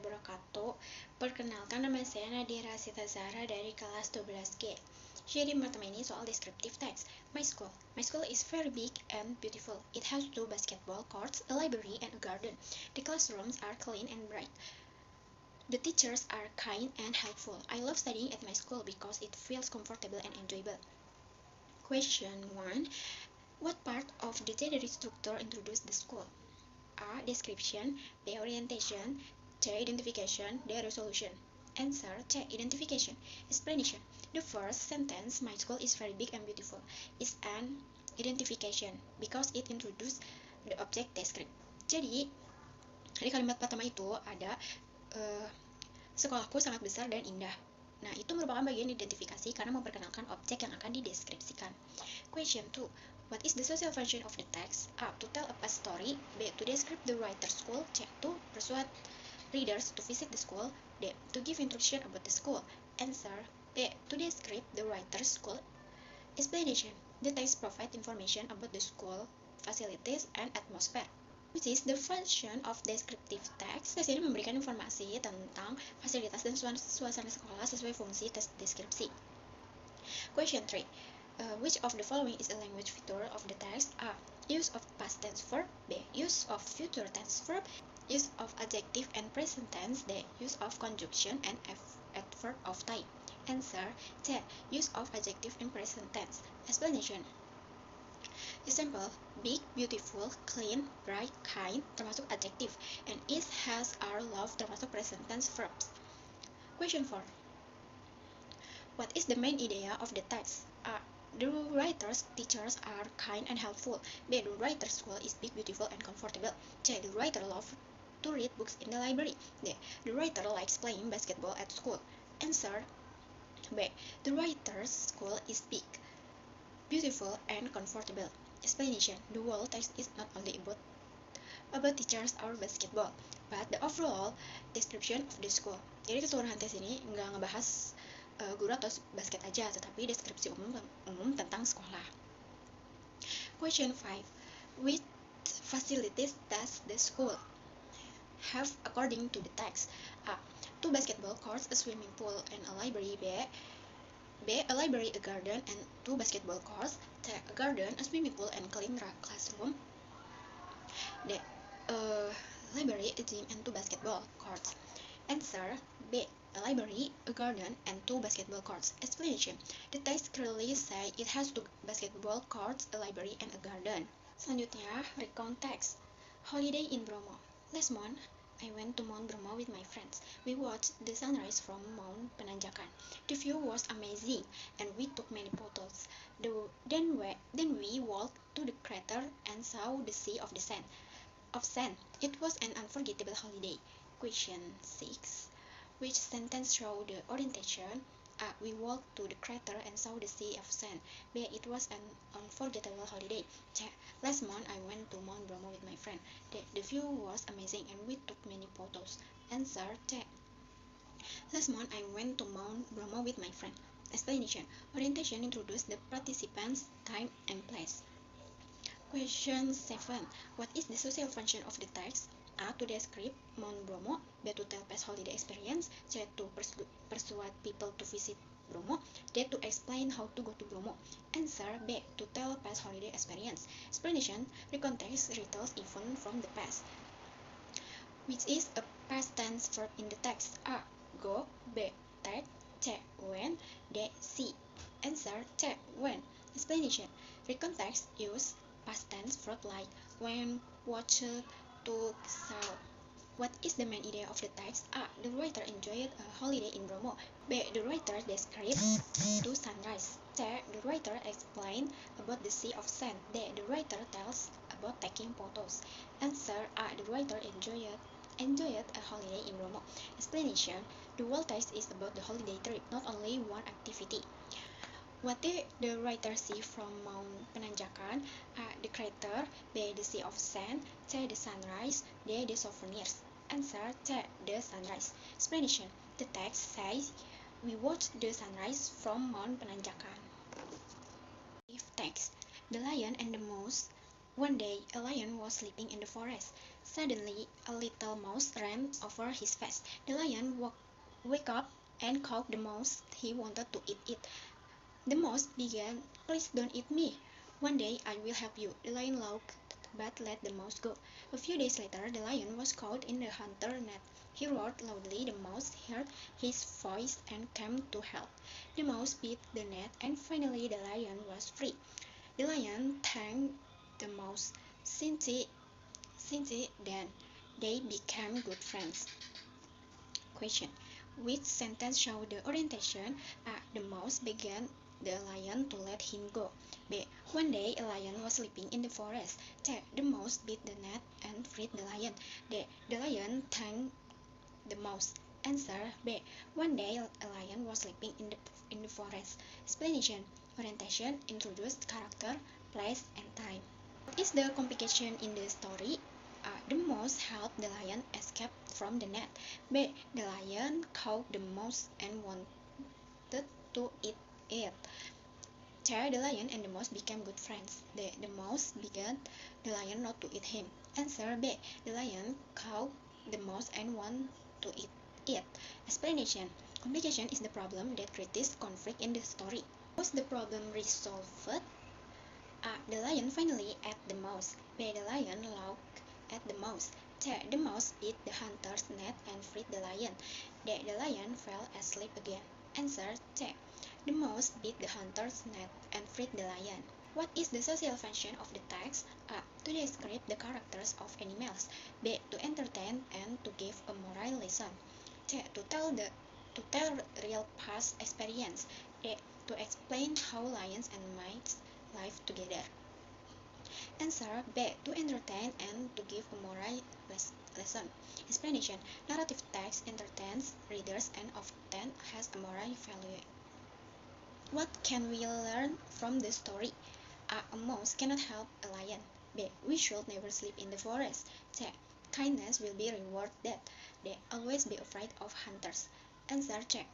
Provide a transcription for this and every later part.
wabarakatuh. Perkenalkan, nama saya Nadira Sitazara dari kelas 12G. Jadi pertama ini soal descriptive text. My school is very big and beautiful. It has 2 basketball courts, a library, and a garden. The classrooms are clean and bright. The teachers are kind and helpful. I love studying at my school because it feels comfortable and enjoyable. Question 1. What part of the theory structure introduced the school? A. Description. B. Orientation. C. Identification. D. Resolution. Answer C. Identification. Explanation. The first sentence, my school is very big and beautiful, is an identification because it introduces the object descript. Jadi, di kalimat pertama itu ada sekolahku sangat besar dan indah. Nah, itu merupakan bagian identifikasi karena memperkenalkan objek yang akan dideskripsikan. Question 2. What is the social function of the text? A. To tell a past story. B. To describe the writer's school. C. To persuade readers to visit the school. D. To give instruction about the school. Answer B. To describe the writer's school. Explanation. The text provides information about the school, facilities, and atmosphere. Which is the function of descriptive text? Text ini memberikan informasi tentang fasilitas dan suasana sekolah sesuai fungsi tes deskripsi. Question 3. Which of the following is a language feature of the text? A. Use of past tense verb. B. Use of future tense verb. Use of adjective and present tense. D. Use of conjunction and adverb of type. Answer C. Use of adjective and present tense. Explanation. Example, big, beautiful, clean, bright, kind termasuk adjective, and it has our love termasuk present tense verbs. Question 4. What is the main idea of the text? A. The writer's teachers are kind and helpful. B. The writer's school is big, beautiful, and comfortable. C. The writer loves to read books in the library. D. The writer likes playing basketball at school. Answer B. The writer's school is big, beautiful, and comfortable. Explanation. The whole text is not only about teachers or basketball, but the overall description of the school. Jadi keseluruhan tes ini nggak ngebahas guru atau basket aja, tetapi deskripsi umum tentang sekolah. Question 5. Which facilities does the school have according to the text? A. 2 basketball courts, a swimming pool, and a library. B. A library, a garden, and 2 basketball courts. C. A garden, a swimming pool, and clean classroom. D. A library, a gym, and 2 basketball courts. Answer B. A library, a garden, and 2 basketball courts. Explanation. The text clearly says it has 2 basketball courts, a library, and a garden. Selanjutnya, recount text. Holiday in Bromo. Last month, I went to Mount Bromo with my friends. We watched the sunrise from Mount Penanjakan. The view was amazing, and we took many photos. Then we walked to the crater and saw the sea of sand. It was an unforgettable holiday. Question 6. Which sentence shows the orientation? A. We walked to the crater and saw the sea of sand. B. It was an unforgettable holiday. C. Last month I went to Mount Bromo with my friend. D. The view was amazing and we took many photos. Answer C. Last month I went to Mount Bromo with my friend. Explanation. Orientation introduces the participants, time, and place. Question 7. What is the social function of the text? A. To describe Mount Bromo. B. To tell past holiday experience. C. To persuade people to visit Bromo. D. To explain how to go to Bromo. Answer B. To tell past holiday experience. Explanation. The context retells events from the past. Which is a past tense verb in the text? A. Go. B. Take. C. Went. D. See. Answer C. When. Explanation. The context use past tense verb like when, watched, took, saw. What is the main idea of the text? A. The writer enjoyed a holiday in Bromo. B. The writer describes the sunrise. C. The writer explained about the sea of sand. D. The writer tells about taking photos. Answer A. The writer enjoyed a holiday in Bromo. Explanation. The whole text is about the holiday trip, not only one activity. What did the writer see from Mount Penanjakan? A. The crater. B. The sea of sand. C. The sunrise. D. The souvenirs. Answer C. The sunrise. Explanation. The text says we watched the sunrise from Mount Penanjakan. If text. The lion and the mouse One day, a lion was sleeping in the forest. Suddenly, a little mouse ran over his face. The lion woke up and caught the mouse. He wanted to eat it. The mouse began, "Please don't eat me. One day I will help you." The lion laughed, but let the mouse go. A few days later, the lion was caught in the hunter net. He roared loudly. The mouse heard his voice and came to help. The mouse beat the net, and finally the lion was free. The lion thanked the mouse. Since then, they became good friends. Question: which sentence show the orientation? A. The mouse began the lion to let him go. B. One day a lion was sleeping in the forest. C. The mouse beat the net and freed the lion. D. The lion thanked the mouse. Answer B. One day a lion was sleeping in the forest. Explanation: orientation introduced character, place, and time. What is the complication in the story? A. The mouse helped the lion escape from the net. B. The lion caught the mouse and wanted to eat it. C. The lion and the mouse became good friends. D. The mouse begged the lion not to eat him. Answer B. The lion caught the mouse and wanted to eat it. Explanation: complication is the problem that creates conflict in the story. Was the problem resolved? A. The lion finally ate the mouse. B. The lion looked at the mouse. C. The mouse beat the hunter's net and freed the lion. D. The lion fell asleep again. Answer C. The mouse beat the hunter's net and freed the lion. What is the social function of the text? A. To describe the characters of animals. B. To entertain and to give a moral lesson. C. To tell real past experience. D. To explain how lions and mice live together. Answer B. To entertain and to give a moral lesson. Explanation: narrative text entertains readers and often has a moral value. What can we learn from the story? A mouse cannot help a lion. B. We should never sleep in the forest. C. Kindness will be rewarded. D. Always be afraid of hunters. Answer C.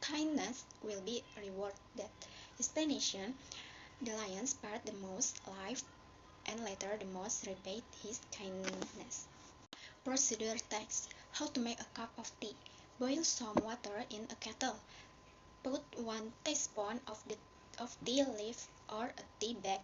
Kindness will be rewarded. Explanation: the lion spared the mouse's life, and later the mouse repaid his kindness. Procedure text: how to make a cup of tea. Boil some water in a kettle. Put 1 teaspoon of tea leaf or a tea bag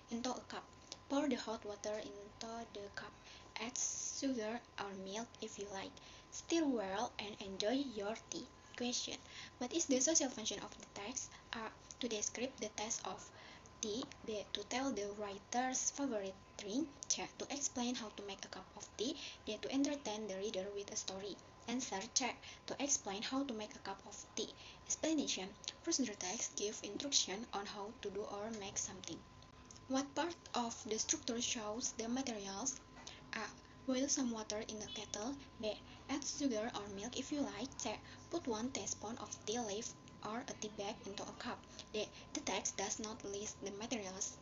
into a cup. Pour the hot water into the cup. Add sugar or milk if you like. Stir well and enjoy your tea. Question: what is the social function of the text? A. To describe the taste of tea. B. To tell the writer's favorite drink. C. To explain how to make a cup of tea. D. To entertain the reader with a story. Answer C. To explain how to make a cup of tea. Explanation: procedure text give instruction on how to do or make something. What part of the structure shows the materials? A. Boil some water in a kettle. B. Add sugar or milk if you like. C. Put 1 teaspoon of tea leaf or a tea bag into a cup. D. The text does not list the materials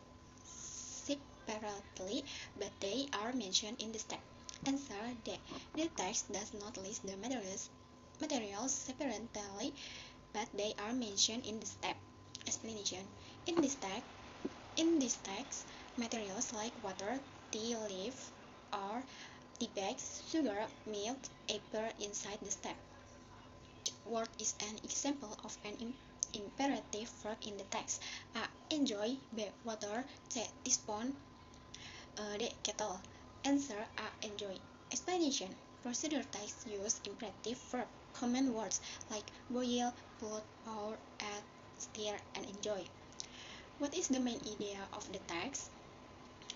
separately, but they are mentioned in the step. Answer D. The text does not list the materials separately, but they are mentioned in the step. Explanation: in this text, materials like water, tea leaf, or tea bags, sugar, milk appear inside the step. Word is an example of an imperative verb in the text. A. Enjoy. B. Water. C. Teaspoon. D. Kettle. Answer A. Enjoy. Explanation: procedure text use imperative verb. Common words like boil, put, pour, add, stir, and enjoy. What is the main idea of the text?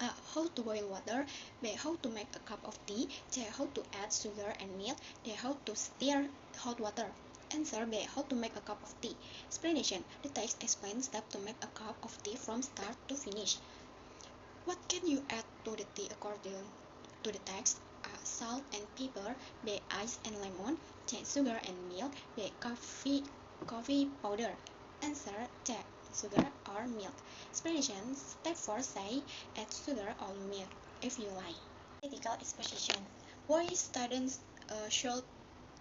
A. How to boil water. B. How to make a cup of tea. C. How to add sugar and milk. D. How to stir hot water. Answer B. How to make a cup of tea. Explanation: the text explains steps to make a cup of tea from start to finish. What can you add to the tea according to the text? A. Salt and pepper. B. Ice and lemon. C. Sugar and milk. D. Coffee powder. Answer C. Sugar or milk. Explanation: step 4 say add sugar or milk if you like. Critical exposition: why students should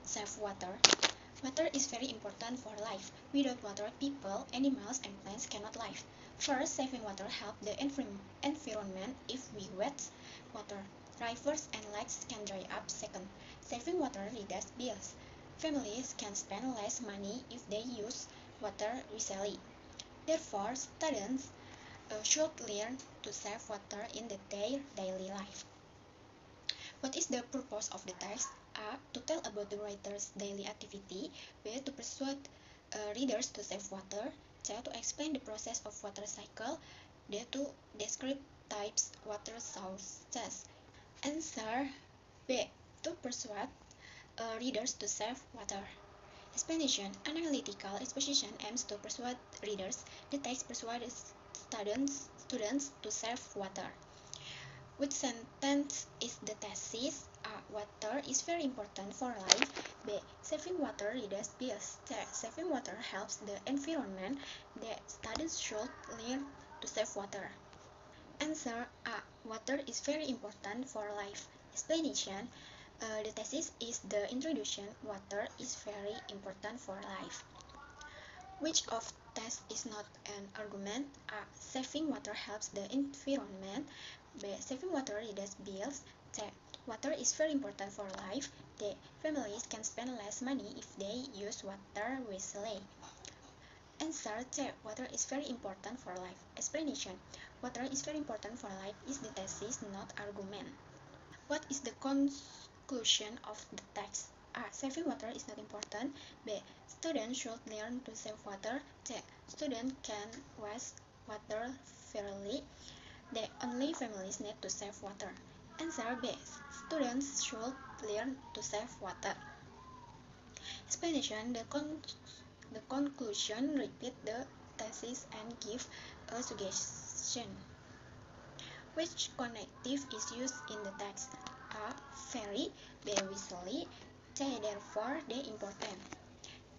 save water. Water is very important for life. Without water, people, animals, and plants cannot live. First, saving water helps the environment if we waste water. Rivers and lakes can dry up. Second, saving water reduces bills. Families can spend less money if they use water wisely. Therefore, students should learn to save water in their daily life. What is the purpose of the text? A. To tell about the writer's daily activity. B. To persuade readers to save water. C. To explain the process of water cycle. D. To describe types water sources. Answer B. To persuade readers to save water. Explanation. Analytical exposition aims to persuade readers. The text persuades students to save water. Which sentence is the thesis? A. Water is very important for life. B. Saving water reduces bills. C. Saving water helps the environment. D. Students should learn to save water. Answer A. Water is very important for life. Explanation. The thesis is the introduction. Water is very important for life. Which of these is not an argument? A. Saving water helps the environment. B. Saving water reduces bills. C. Water is very important for life. D. Families can spend less money if they use water wisely. Answer C. Water is very important for life. Explanation. Water is very important for life is the thesis, not argument. What is the conclusion of the text? A. Saving water is not important. B. Students should learn to save water. C. Students can waste water fairly. D. Only families need to save water. Answer B. Students should learn to save water. Explanation. The conclusion repeat the thesis and give a suggestion. Which connective is used in the text? A. Very. B. Wisely. C. Therefore. D. Important.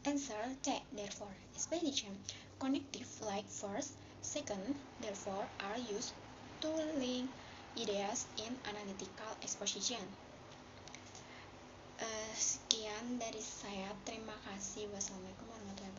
Answer C. Therefore. Explanation. Connective like first, second, therefore are used to link ideas in analytical exposition. Sekian dari saya. Terima kasih. Wassalamualaikum warahmatullahi wabarakatuh.